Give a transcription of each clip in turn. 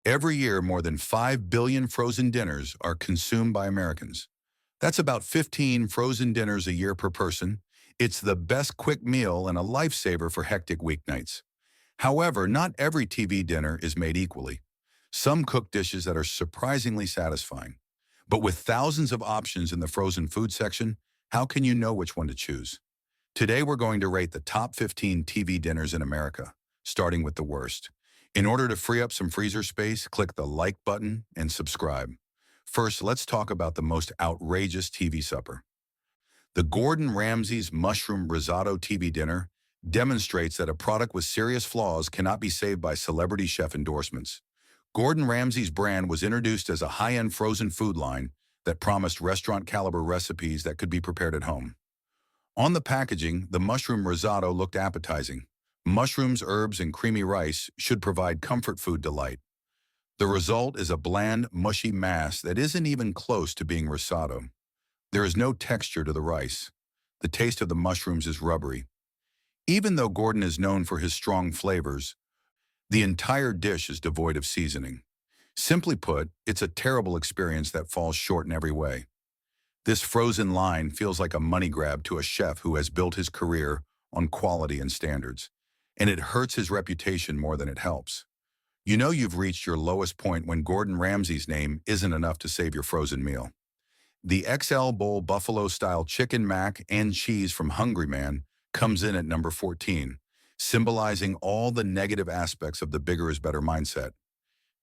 Every year, more than 5 billion frozen dinners are consumed by Americans. That's about 15 frozen dinners a year per person. It's the best quick meal and a lifesaver for hectic weeknights. However, not every TV dinner is made equally. Some cook dishes that are surprisingly satisfying. But with thousands of options in the frozen food section, how can you know which one to choose? Today, we're going to rate the top 15 TV dinners in America, starting with the worst. In order to free up some freezer space, click the like button and subscribe. First, let's talk about the most outrageous TV supper. The Gordon Ramsay's Mushroom Risotto TV dinner demonstrates that a product with serious flaws cannot be saved by celebrity chef endorsements. Gordon Ramsay's brand was introduced as a high-end frozen food line that promised restaurant-caliber recipes that could be prepared at home. On the packaging, the mushroom risotto looked appetizing. Mushrooms, herbs, and creamy rice should provide comfort food delight. The result is a bland, mushy mass that isn't even close to being risotto. There is no texture to the rice. The taste of the mushrooms is rubbery. Even though Gordon is known for his strong flavors, the entire dish is devoid of seasoning. Simply put, it's a terrible experience that falls short in every way. This frozen line feels like a money grab to a chef who has built his career on quality and standards, and it hurts his reputation more than it helps. You know you've reached your lowest point when Gordon Ramsay's name isn't enough to save your frozen meal. The XL Bowl Buffalo-style chicken mac and cheese from Hungry Man comes in at number 14, symbolizing all the negative aspects of the bigger is better mindset.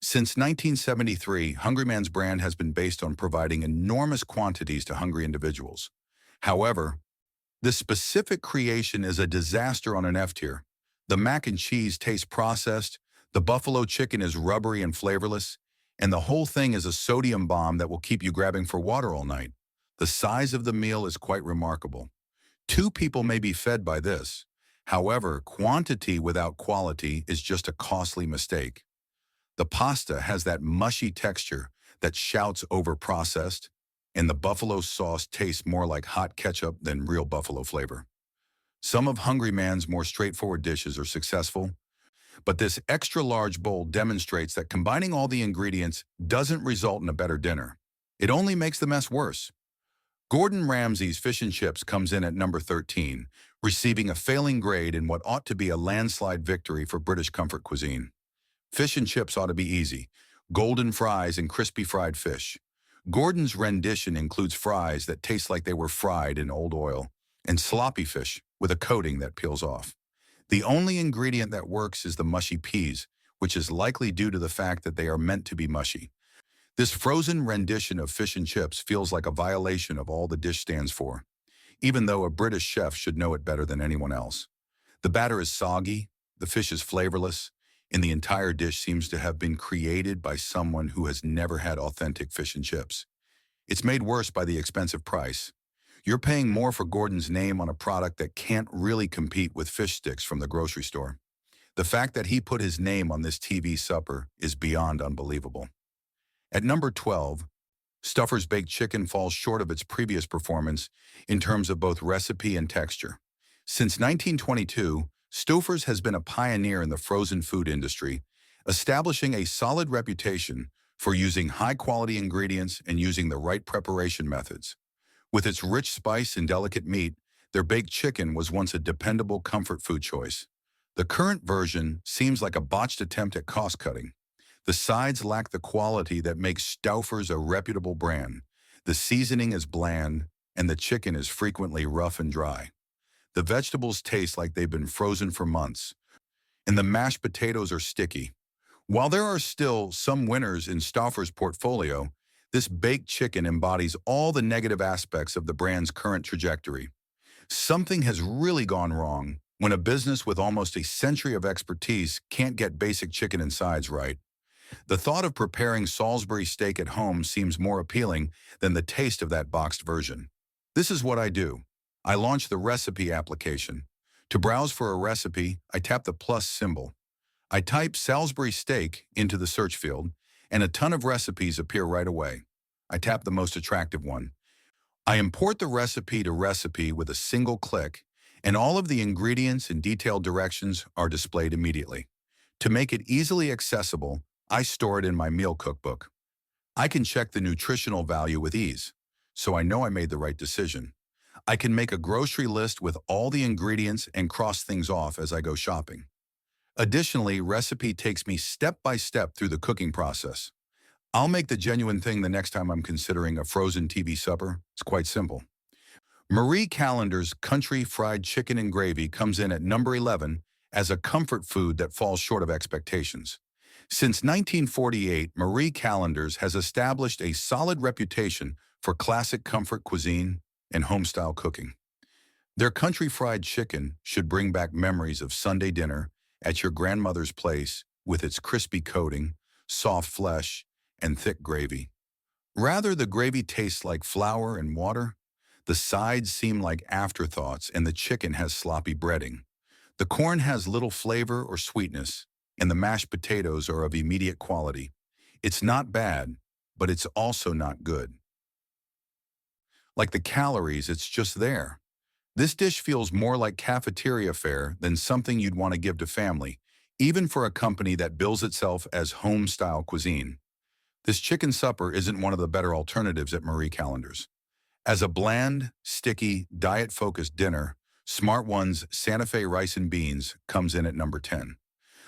Since 1973, Hungry Man's brand has been based on providing enormous quantities to hungry individuals. However, this specific creation is a disaster on an F tier. The mac and cheese tastes processed, the buffalo chicken is rubbery and flavorless, and the whole thing is a sodium bomb that will keep you grabbing for water all night. The size of the meal is quite remarkable. 2 people may be fed by this. However, quantity without quality is just a costly mistake. The pasta has that mushy texture that shouts over processed, and the buffalo sauce tastes more like hot ketchup than real buffalo flavor. Some of Hungry Man's more straightforward dishes are successful, but this extra-large bowl demonstrates that combining all the ingredients doesn't result in a better dinner. It only makes the mess worse. Gordon Ramsay's Fish and Chips comes in at number 13, receiving a failing grade in what ought to be a landslide victory for British comfort cuisine. Fish and chips ought to be easy: golden fries and crispy fried fish. Gordon's rendition includes fries that taste like they were fried in old oil, and sloppy fish with a coating that peels off. The only ingredient that works is the mushy peas, which is likely due to the fact that they are meant to be mushy. This frozen rendition of fish and chips feels like a violation of all the dish stands for, even though a British chef should know it better than anyone else. The batter is soggy, the fish is flavorless, and the entire dish seems to have been created by someone who has never had authentic fish and chips. It's made worse by the expensive price. You're paying more for Gordon's name on a product that can't really compete with fish sticks from the grocery store. The fact that he put his name on this TV supper is beyond unbelievable. At number 12, Stouffer's baked chicken falls short of its previous performance in terms of both recipe and texture. Since 1922, Stouffer's has been a pioneer in the frozen food industry, establishing a solid reputation for using high-quality ingredients and using the right preparation methods. With its rich spice and delicate meat, their baked chicken was once a dependable comfort food choice. The current version seems like a botched attempt at cost-cutting. The sides lack the quality that makes Stouffer's a reputable brand. The seasoning is bland, and the chicken is frequently rough and dry. The vegetables taste like they've been frozen for months, and the mashed potatoes are sticky. While there are still some winners in Stouffer's portfolio, this baked chicken embodies all the negative aspects of the brand's current trajectory. Something has really gone wrong when a business with almost a century of expertise can't get basic chicken and sides right. The thought of preparing Salisbury steak at home seems more appealing than the taste of that boxed version. This is what I do. I launch the recipe application. To browse for a recipe, I tap the plus symbol. I type Salisbury steak into the search field, and a ton of recipes appear right away. I tap the most attractive one. I import the recipe to recipe with a single click, and all of the ingredients and detailed directions are displayed immediately. To make it easily accessible, I store it in my meal cookbook. I can check the nutritional value with ease, so I know I made the right decision. I can make a grocery list with all the ingredients and cross things off as I go shopping. Additionally, recipe takes me step by step through the cooking process. I'll make the genuine thing the next time I'm considering a frozen TV supper. It's quite simple. Marie Callender's country fried chicken and gravy comes in at number 11 as a comfort food that falls short of expectations. Since 1948, Marie Callender's has established a solid reputation for classic comfort cuisine and home-style cooking. Their country fried chicken should bring back memories of Sunday dinner at your grandmother's place with its crispy coating, soft flesh, and thick gravy. Rather, the gravy tastes like flour and water. The sides seem like afterthoughts, and the chicken has sloppy breading. The corn has little flavor or sweetness, and the mashed potatoes are of immediate quality. It's not bad, but it's also not good. Like the calories, it's just there. This dish feels more like cafeteria fare than something you'd want to give to family, even for a company that bills itself as home-style cuisine. This chicken supper isn't one of the better alternatives at Marie Callender's. As a bland, sticky, diet-focused dinner, Smart One's Santa Fe rice and beans comes in at number 10.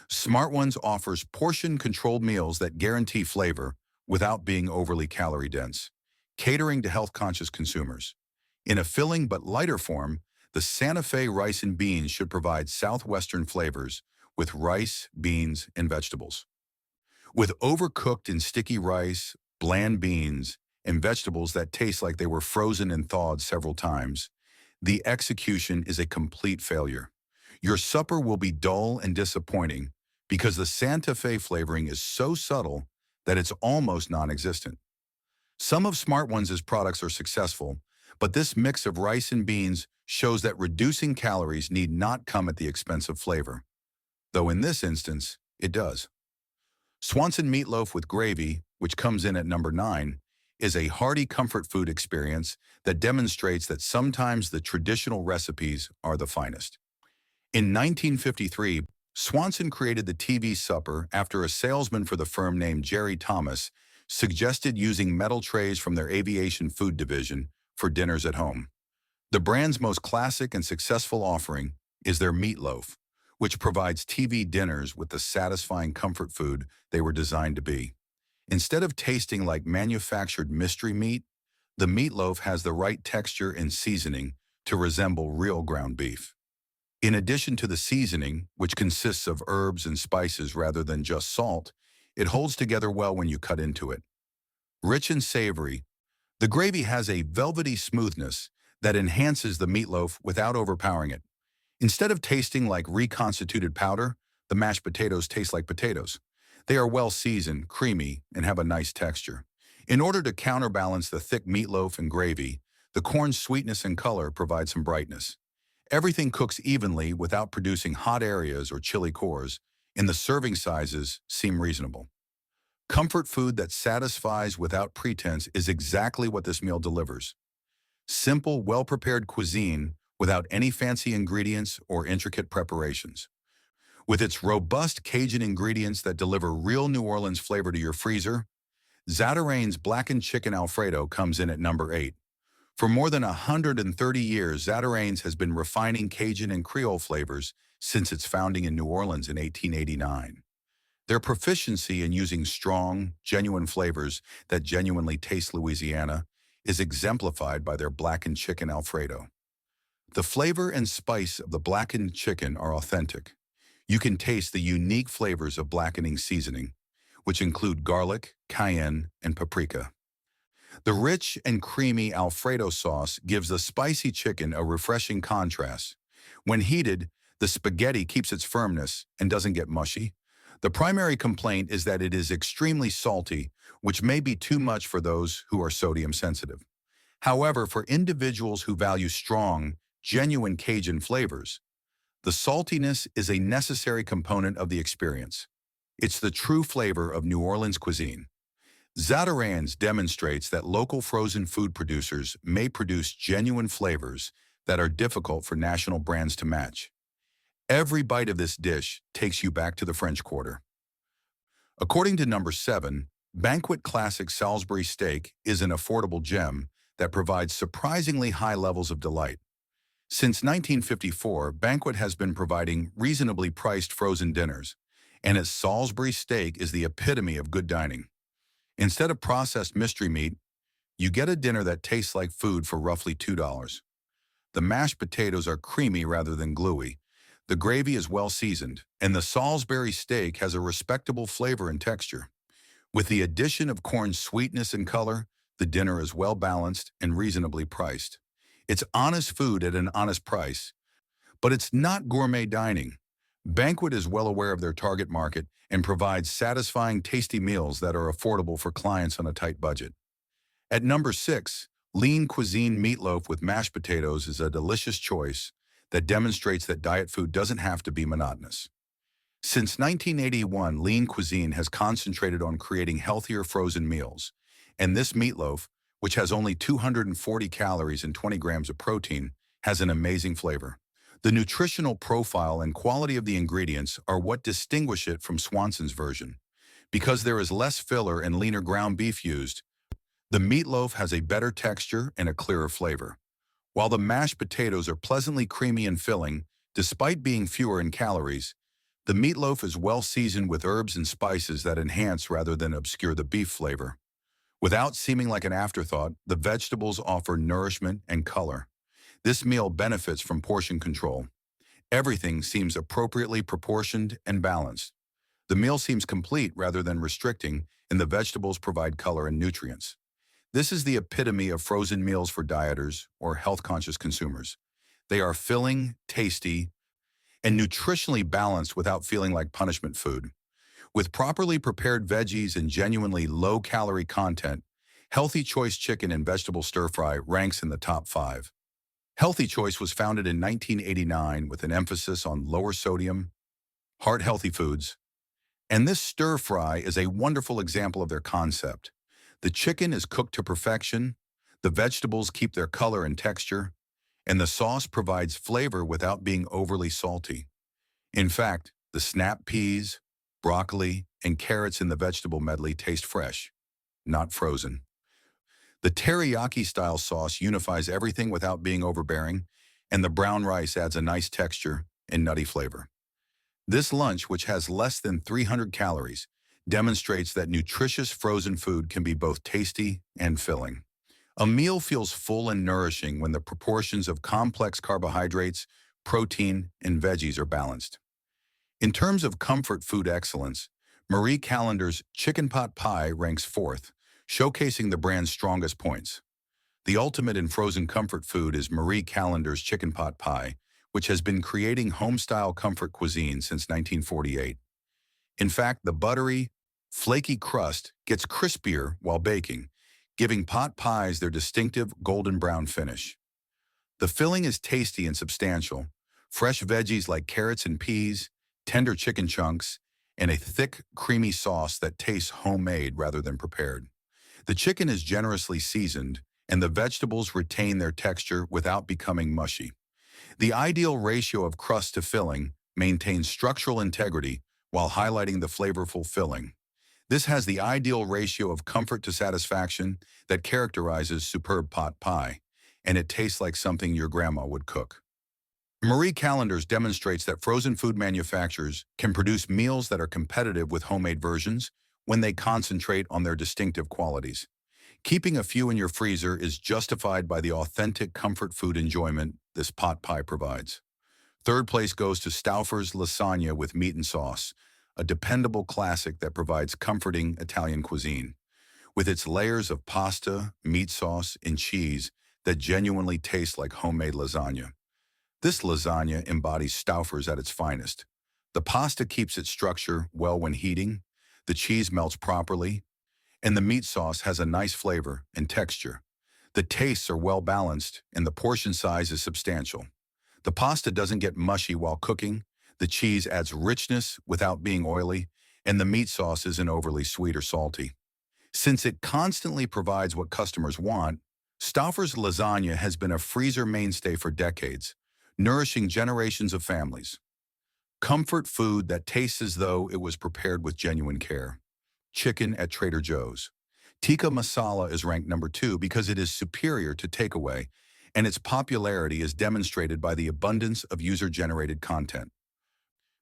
Smart Ones offers portion-controlled meals that guarantee flavor without being overly calorie-dense, catering to health-conscious consumers. In a filling but lighter form, the Santa Fe rice and beans should provide southwestern flavors with rice, beans, and vegetables. With overcooked and sticky rice, bland beans, and vegetables that taste like they were frozen and thawed several times, the execution is a complete failure. Your supper will be dull and disappointing because the Santa Fe flavoring is so subtle that it's almost non-existent. Some of Smart Ones' products are successful, but this mix of rice and beans shows that reducing calories need not come at the expense of flavor, though in this instance, it does. Swanson Meatloaf with gravy, which comes in at number 9, is a hearty comfort food experience that demonstrates that sometimes the traditional recipes are the finest. In 1953, Swanson created the TV supper after a salesman for the firm named Jerry Thomas suggested using metal trays from their aviation food division for dinners at home. The brand's most classic and successful offering is their meatloaf, which provides TV dinners with the satisfying comfort food they were designed to be. Instead of tasting like manufactured mystery meat, the meatloaf has the right texture and seasoning to resemble real ground beef. In addition to the seasoning, which consists of herbs and spices rather than just salt, it holds together well when you cut into it. Rich and savory, the gravy has a velvety smoothness that enhances the meatloaf without overpowering it. Instead of tasting like reconstituted powder, the mashed potatoes taste like potatoes. They are well seasoned, creamy, and have a nice texture. In order to counterbalance the thick meatloaf and gravy, the corn's sweetness and color provide some brightness. Everything cooks evenly without producing hot areas or chilly cores, and the serving sizes seem reasonable. Comfort food that satisfies without pretense is exactly what this meal delivers. Simple, well-prepared cuisine without any fancy ingredients or intricate preparations. With its robust Cajun ingredients that deliver real New Orleans flavor to your freezer, Zatarain's Blackened Chicken Alfredo comes in at number 8. For more than 130 years, Zatarain's has been refining Cajun and Creole flavors since its founding in New Orleans in 1889. Their proficiency in using strong, genuine flavors that genuinely taste Louisiana is exemplified by their Blackened Chicken Alfredo. The flavor and spice of the blackened chicken are authentic. You can taste the unique flavors of blackening seasoning, which include garlic, cayenne, and paprika. The rich and creamy Alfredo sauce gives the spicy chicken a refreshing contrast. When heated, the spaghetti keeps its firmness and doesn't get mushy. The primary complaint is that it is extremely salty, which may be too much for those who are sodium sensitive. However, for individuals who value strong, genuine Cajun flavors, the saltiness is a necessary component of the experience. It's the true flavor of New Orleans cuisine. Zatarain's demonstrates that local frozen food producers may produce genuine flavors that are difficult for national brands to match. Every bite of this dish takes you back to the French Quarter. According to number 7, Banquet Classic Salisbury Steak is an affordable gem that provides surprisingly high levels of delight. Since 1954, Banquet has been providing reasonably priced frozen dinners, and its Salisbury steak is the epitome of good dining. Instead of processed mystery meat, you get a dinner that tastes like food for roughly $2. The mashed potatoes are creamy rather than gluey. The gravy is well seasoned, and the Salisbury steak has a respectable flavor and texture. With the addition of corn's sweetness and color, the dinner is well balanced and reasonably priced. It's honest food at an honest price, but it's not gourmet dining. Banquet is well aware of their target market and provides satisfying, tasty meals that are affordable for clients on a tight budget. At number 6, lean cuisine meatloaf with mashed potatoes is a delicious choice that demonstrates that diet food doesn't have to be monotonous. Since 1981, lean cuisine has concentrated on creating healthier frozen meals, and this meatloaf, which has only 240 calories and 20 grams of protein, has an amazing flavor. The nutritional profile and quality of the ingredients are what distinguish it from Swanson's version. Because there is less filler and leaner ground beef used, the meatloaf has a better texture and a clearer flavor. While the mashed potatoes are pleasantly creamy and filling, despite being fewer in calories, the meatloaf is well seasoned with herbs and spices that enhance rather than obscure the beef flavor. Without seeming like an afterthought, the vegetables offer nourishment and color. This meal benefits from portion control. Everything seems appropriately proportioned and balanced. The meal seems complete rather than restricting, and the vegetables provide color and nutrients. This is the epitome of frozen meals for dieters or health-conscious consumers. They are filling, tasty, and nutritionally balanced without feeling like punishment food. With properly prepared veggies and genuinely low-calorie content, Healthy Choice Chicken and Vegetable Stir-Fry ranks in the top 5. Healthy Choice was founded in 1989 with an emphasis on lower sodium, heart-healthy foods, and this stir-fry is a wonderful example of their concept. The chicken is cooked to perfection, the vegetables keep their color and texture, and the sauce provides flavor without being overly salty. In fact, the snap peas, broccoli, and carrots in the vegetable medley taste fresh, not frozen. The teriyaki-style sauce unifies everything without being overbearing, and the brown rice adds a nice texture and nutty flavor. This lunch, which has less than 300 calories, demonstrates that nutritious frozen food can be both tasty and filling. A meal feels full and nourishing when the proportions of complex carbohydrates, protein, and veggies are balanced. In terms of comfort food excellence, Marie Callender's chicken pot pie ranks 4th, showcasing the brand's strongest points. The ultimate in frozen comfort food is Marie Callender's chicken pot pie, which has been creating home-style comfort cuisine since 1948. In fact, the buttery, flaky crust gets crispier while baking, giving pot pies their distinctive golden brown finish. The filling is tasty and substantial, fresh veggies like carrots and peas, tender chicken chunks, and a thick, creamy sauce that tastes homemade rather than prepared. The chicken is generously seasoned, and the vegetables retain their texture without becoming mushy. The ideal ratio of crust to filling maintains structural integrity while highlighting the flavorful filling. This has the ideal ratio of comfort to satisfaction that characterizes superb pot pie, and it tastes like something your grandma would cook. Marie Callender's demonstrates that frozen food manufacturers can produce meals that are competitive with homemade versions when they concentrate on their distinctive qualities. Keeping a few in your freezer is justified by the authentic comfort food enjoyment this pot pie provides. 3rd place goes to Stouffer's Lasagna with meat and sauce, a dependable classic that provides comforting Italian cuisine. With its layers of pasta, meat sauce, and cheese that genuinely taste like homemade lasagna. This lasagna embodies Stouffer's at its finest. The pasta keeps its structure well when heating, the cheese melts properly, and the meat sauce has a nice flavor and texture. The tastes are well balanced, and the portion size is substantial. The pasta doesn't get mushy while cooking, the cheese adds richness without being oily, and the meat sauce isn't overly sweet or salty. Since it constantly provides what customers want, Stouffer's lasagna has been a freezer mainstay for decades, nourishing generations of families. Comfort food that tastes as though it was prepared with genuine care. chicken at Trader Joe's. Tikka masala is ranked number 2 because it is superior to takeaway, and its popularity is demonstrated by the abundance of user-generated content.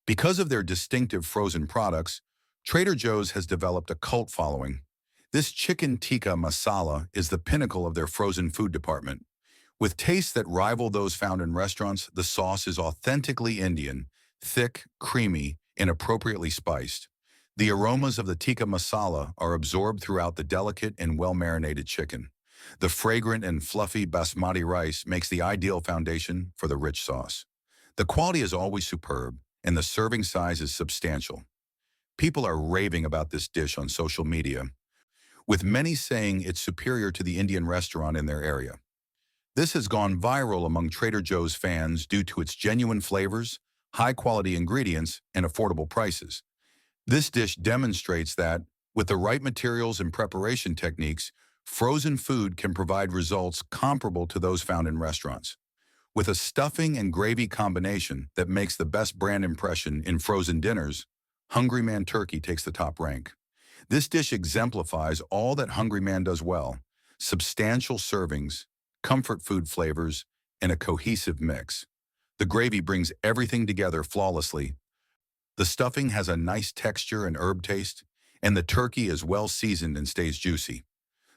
Because of their distinctive frozen products, Trader Joe's has developed a cult following. This chicken tikka masala is the pinnacle of their frozen food department. With tastes that rival those found in restaurants, the sauce is authentically Indian, thick, creamy, and appropriately spiced. The aromas of the tikka masala are absorbed throughout the delicate and well-marinated chicken. The fragrant and fluffy basmati rice makes the ideal foundation for the rich sauce. The quality is always superb, and the serving size is substantial. People are raving about this dish on social media, with many saying it's superior to the Indian restaurant in their area. This has gone viral among Trader Joe's fans due to its genuine flavors, high-quality ingredients, and affordable prices. This dish demonstrates that, with the right materials and preparation techniques, frozen food can provide results comparable to those found in restaurants. With a stuffing and gravy combination that makes the best brand impression in frozen dinners, Hungry Man Turkey takes the top rank. This dish exemplifies all that Hungry Man does well: substantial servings, comfort food flavors, and a cohesive mix. The gravy brings everything together flawlessly. The stuffing has a nice texture and herb taste, and the turkey is well seasoned and stays juicy.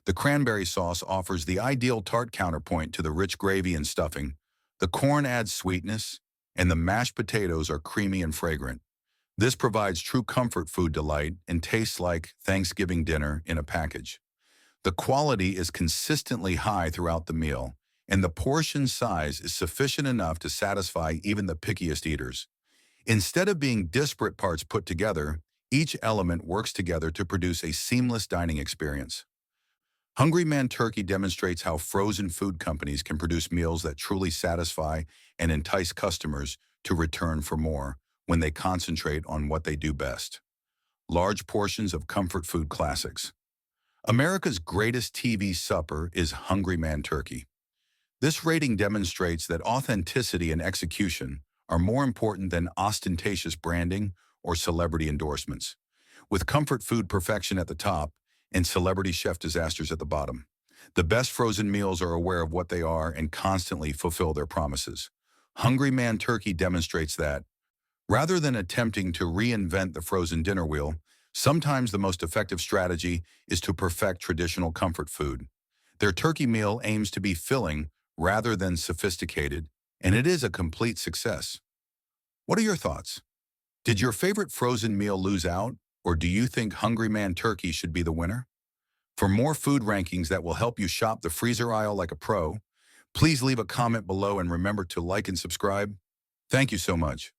The cranberry sauce offers the ideal tart counterpoint to the rich gravy and stuffing. The corn adds sweetness, and the mashed potatoes are creamy and fragrant. This provides true comfort food delight and tastes like Thanksgiving dinner in a package. The quality is consistently high throughout the meal, and the portion size is sufficient enough to satisfy even the pickiest eaters. Instead of being disparate parts put together, each element works together to produce a seamless dining experience. Hungry Man Turkey demonstrates how frozen food companies can produce meals that truly satisfy and entice customers to return for more when they concentrate on what they do best. Large portions of comfort food classics. America's greatest TV supper is Hungry Man Turkey. This rating demonstrates that authenticity and execution are more important than ostentatious branding or celebrity endorsements. With comfort food perfection at the top and celebrity chef disasters at the bottom, the best frozen meals are aware of what they are and constantly fulfill their promises. Hungry Man Turkey demonstrates that, rather than attempting to reinvent the frozen dinner wheel, sometimes the most effective strategy is to perfect traditional comfort food. Their turkey meal aims to be filling rather than sophisticated, and it is a complete success. What are your thoughts? Did your favorite frozen meal lose out, or do you think Hungry Man Turkey should be the winner? For more food rankings that will help you shop the freezer aisle like a pro, please leave a comment below and remember to like and subscribe. Thank you so much.